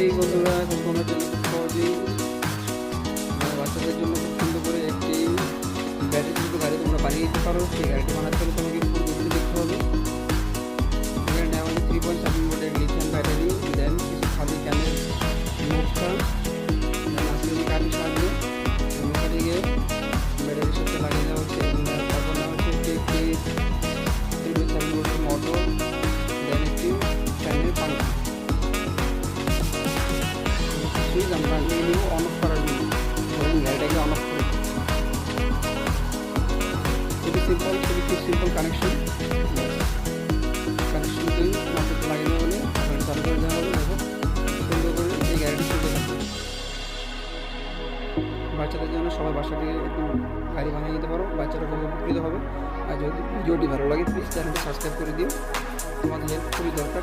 এই বন্ধুরা এখন তোমার জন্য খুব সহজেই বাচ্চাদের জন্য খুব সুন্দর করে একটি ব্যাটারি চালিত গাড়ি তোমরা বানিয়ে দিতে পারো। সেই গাড়িটি বানাতে হলে তোমাকে ফুল ভিডিও দেখতে হবে। এখানে নেওয়া হয়েছে 3.7 ভোল্টের লিথিয়াম ব্যাটারি, দেন কিছু খালি ক্যানের মুখটা, দেন আসলে কাঠের সাহায্যে গিয়ে ব্যাটারির সাথে লাগিয়ে দেওয়া হচ্ছে। এবং তারপর নেওয়া হচ্ছে একটি 3.7 ভোল্টের মোটর, দেন একটি ফ্যানের পাঙ্খা। সুইচ আমরা নিয়ে নেব অন অফ করার জন্য, এবং গাড়িটাকে অন অফ করে খুবই সিম্পল কানেকশন। কানেকশনটি মাত্র লাগিয়ে দেওয়া হলে চালু করে দেওয়া হবে। দেখো সুন্দর করে এই গাড়িটি চলতে থাকবে। বাচ্চাদের জন্য সবাই বাসা থেকে একটু গাড়ি বানিয়ে দিতে পারো, বাচ্চারা খুব উপকৃত হবে। আর যদি ভিডিওটি ভালো লাগে প্লিজ চ্যানেলটি সাবস্ক্রাইব করে দিও, তোমাদের হেল্প খুবই দরকার।